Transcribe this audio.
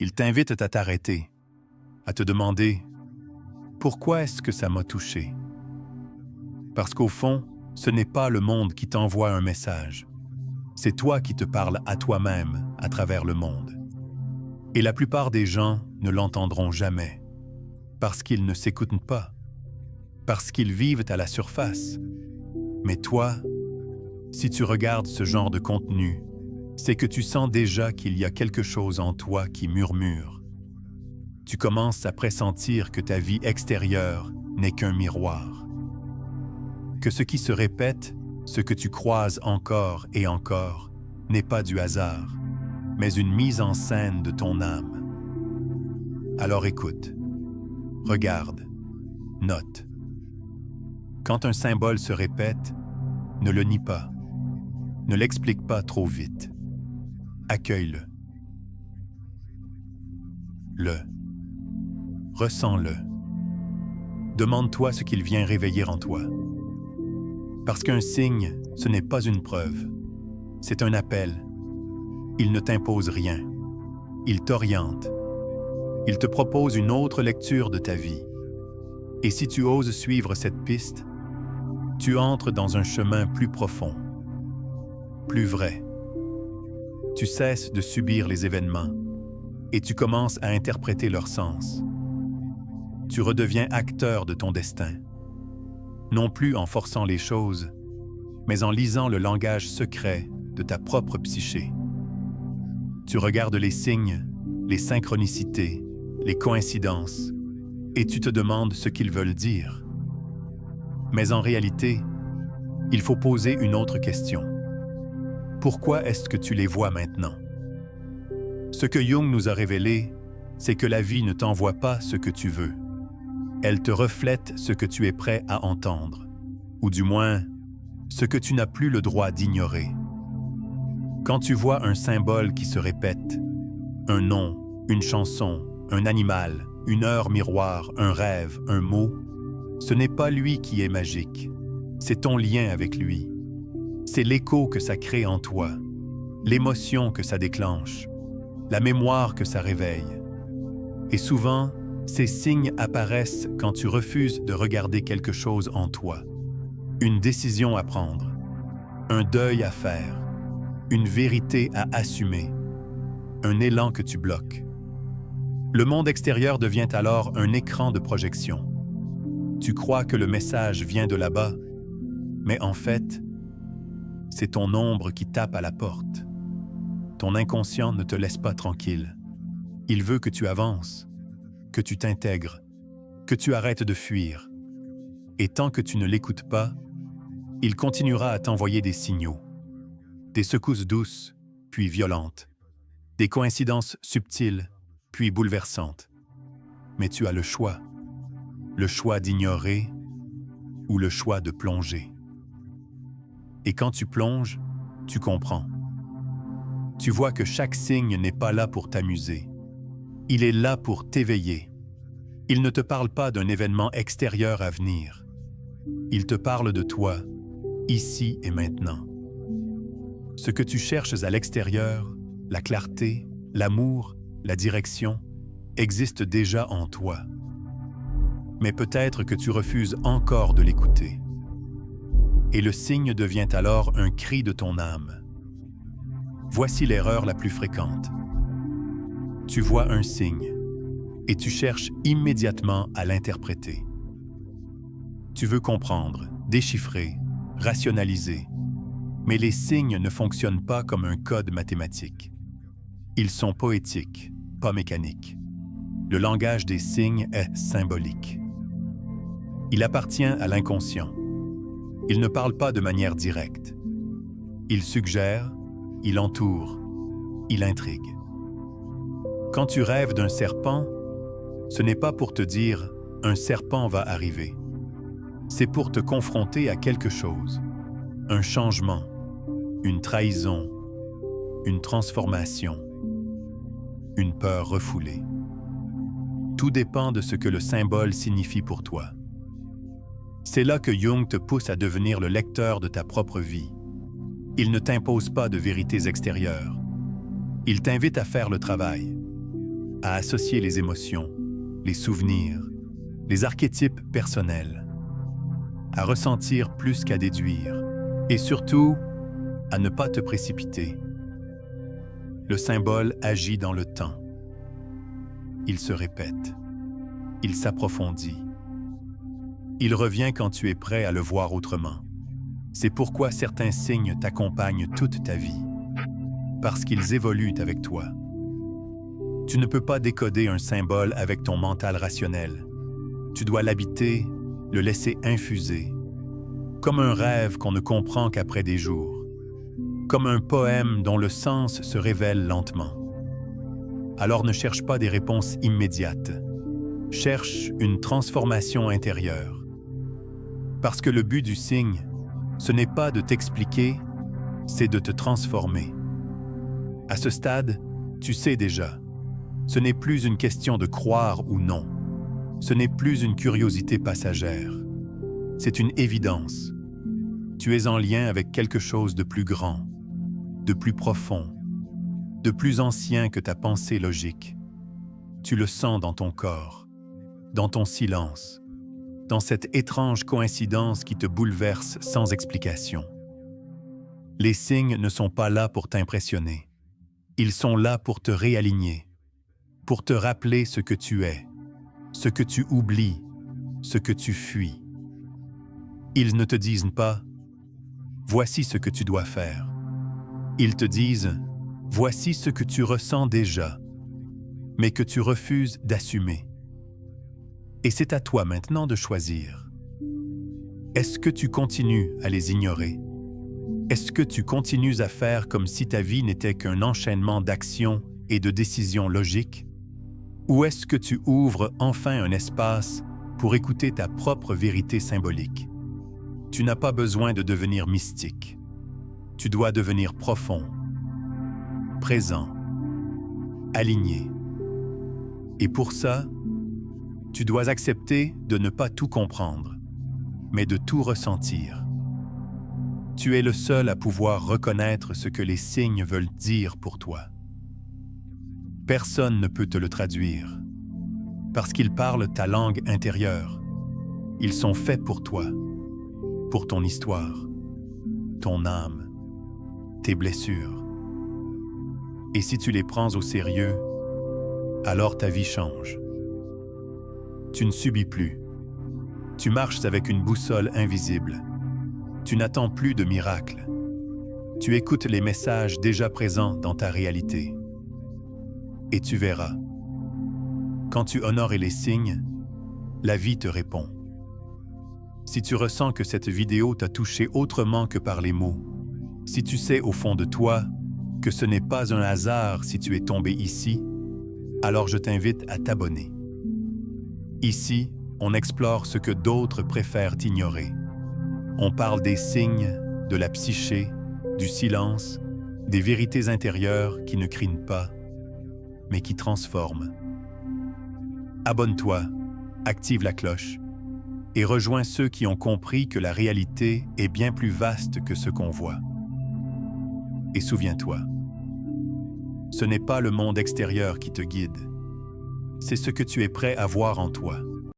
Il t'invite à t'arrêter, à te demander « Pourquoi est-ce que ça m'a touché ?» Parce qu'au fond, ce n'est pas le monde qui t'envoie un message. C'est toi qui te parles à toi-même à travers le monde. Et la plupart des gens ne l'entendront jamais, parce qu'ils ne s'écoutent pas, parce qu'ils vivent à la surface. Mais toi, si tu regardes ce genre de contenu, c'est que tu sens déjà qu'il y a quelque chose en toi qui murmure. Tu commences à pressentir que ta vie extérieure n'est qu'un miroir. Que ce qui se répète, ce que tu croises encore et encore, n'est pas du hasard, mais une mise en scène de ton âme. Alors écoute, regarde, note. Quand un symbole se répète, ne le nie pas, ne l'explique pas trop vite. Accueille-le. Ressens-le. Demande-toi ce qu'il vient réveiller en toi. Parce qu'un signe, ce n'est pas une preuve. C'est un appel. Il ne t'impose rien. Il t'oriente. Il te propose une autre lecture de ta vie. Et si tu oses suivre cette piste, tu entres dans un chemin plus profond, plus vrai. Tu cesses de subir les événements et tu commences à interpréter leur sens. Tu redeviens acteur de ton destin, non plus en forçant les choses, mais en lisant le langage secret de ta propre psyché. Tu regardes les signes, les synchronicités, les coïncidences, et tu te demandes ce qu'ils veulent dire. Mais en réalité, il faut poser une autre question. Pourquoi est-ce que tu les vois maintenant? Ce que Jung nous a révélé, c'est que la vie ne t'envoie pas ce que tu veux. Elle te reflète ce que tu es prêt à entendre, ou du moins, ce que tu n'as plus le droit d'ignorer. Quand tu vois un symbole qui se répète, un nom, une chanson, un animal, une heure miroir, un rêve, un mot, ce n'est pas lui qui est magique, c'est ton lien avec lui. C'est l'écho que ça crée en toi, l'émotion que ça déclenche, la mémoire que ça réveille. Et souvent, ces signes apparaissent quand tu refuses de regarder quelque chose en toi. Une décision à prendre, un deuil à faire, une vérité à assumer, un élan que tu bloques. Le monde extérieur devient alors un écran de projection. Tu crois que le message vient de là-bas, mais en fait, c'est ton ombre qui tape à la porte. Ton inconscient ne te laisse pas tranquille. Il veut que tu avances, que tu t'intègres, que tu arrêtes de fuir. Et tant que tu ne l'écoutes pas, il continuera à t'envoyer des signaux. Des secousses douces, puis violentes. Des coïncidences subtiles, puis bouleversantes. Mais tu as le choix d'ignorer ou le choix de plonger. Et quand tu plonges, tu comprends. Tu vois que chaque signe n'est pas là pour t'amuser. Il est là pour t'éveiller. Il ne te parle pas d'un événement extérieur à venir. Il te parle de toi, ici et maintenant. Ce que tu cherches à l'extérieur, la clarté, l'amour, la direction, existe déjà en toi. Mais peut-être que tu refuses encore de l'écouter. Et le signe devient alors un cri de ton âme. Voici l'erreur la plus fréquente. Tu vois un signe et tu cherches immédiatement à l'interpréter. Tu veux comprendre, déchiffrer, rationaliser, mais les signes ne fonctionnent pas comme un code mathématique. Ils sont poétiques, pas mécaniques. Le langage des signes est symbolique. Il appartient à l'inconscient. Il ne parle pas de manière directe. Il suggère, il entoure, il intrigue. Quand tu rêves d'un serpent, ce n'est pas pour te dire « un serpent va arriver ». C'est pour te confronter à quelque chose, un changement, une trahison, une transformation, une peur refoulée. Tout dépend de ce que le symbole signifie pour toi. C'est là que Jung te pousse à devenir le lecteur de ta propre vie. Il ne t'impose pas de vérités extérieures. Il t'invite à faire le travail. à associer les émotions, les souvenirs, les archétypes personnels, à ressentir plus qu'à déduire, et surtout, à ne pas te précipiter. Le symbole agit dans le temps. Il se répète. Il s'approfondit. Il revient quand tu es prêt à le voir autrement. C'est pourquoi certains signes t'accompagnent toute ta vie, parce qu'ils évoluent avec toi. Tu ne peux pas décoder un symbole avec ton mental rationnel. Tu dois l'habiter, le laisser infuser, comme un rêve qu'on ne comprend qu'après des jours, comme un poème dont le sens se révèle lentement. Alors ne cherche pas des réponses immédiates. Cherche une transformation intérieure. Parce que le but du signe, ce n'est pas de t'expliquer, c'est de te transformer. À ce stade, tu sais déjà, ce n'est plus une question de croire ou non. Ce n'est plus une curiosité passagère. C'est une évidence. Tu es en lien avec quelque chose de plus grand, de plus profond, de plus ancien que ta pensée logique. Tu le sens dans ton corps, dans ton silence, dans cette étrange coïncidence qui te bouleverse sans explication. Les signes ne sont pas là pour t'impressionner. Ils sont là pour te réaligner, pour te rappeler ce que tu es, ce que tu oublies, ce que tu fuis. Ils ne te disent pas « Voici ce que tu dois faire ». Ils te disent « Voici ce que tu ressens déjà », mais que tu refuses d'assumer. Et c'est à toi maintenant de choisir. Est-ce que tu continues à les ignorer? Est-ce que tu continues à faire comme si ta vie n'était qu'un enchaînement d'actions et de décisions logiques? Ou est-ce que tu ouvres enfin un espace pour écouter ta propre vérité symbolique? Tu n'as pas besoin de devenir mystique. Tu dois devenir profond, présent, aligné. Et pour ça, tu dois accepter de ne pas tout comprendre, mais de tout ressentir. Tu es le seul à pouvoir reconnaître ce que les signes veulent dire pour toi. Personne ne peut te le traduire, parce qu'ils parlent ta langue intérieure. Ils sont faits pour toi, pour ton histoire, ton âme, tes blessures. Et si tu les prends au sérieux, alors ta vie change. Tu ne subis plus. Tu marches avec une boussole invisible. Tu n'attends plus de miracles. Tu écoutes les messages déjà présents dans ta réalité. Et tu verras. Quand tu honores les signes, la vie te répond. Si tu ressens que cette vidéo t'a touché autrement que par les mots, si tu sais au fond de toi que ce n'est pas un hasard si tu es tombé ici, alors je t'invite à t'abonner. Ici, on explore ce que d'autres préfèrent ignorer. On parle des signes, de la psyché, du silence, des vérités intérieures qui ne crient pas, mais qui transforment. Abonne-toi, active la cloche et rejoins ceux qui ont compris que la réalité est bien plus vaste que ce qu'on voit. Et souviens-toi, ce n'est pas le monde extérieur qui te guide, c'est ce que tu es prêt à voir en toi.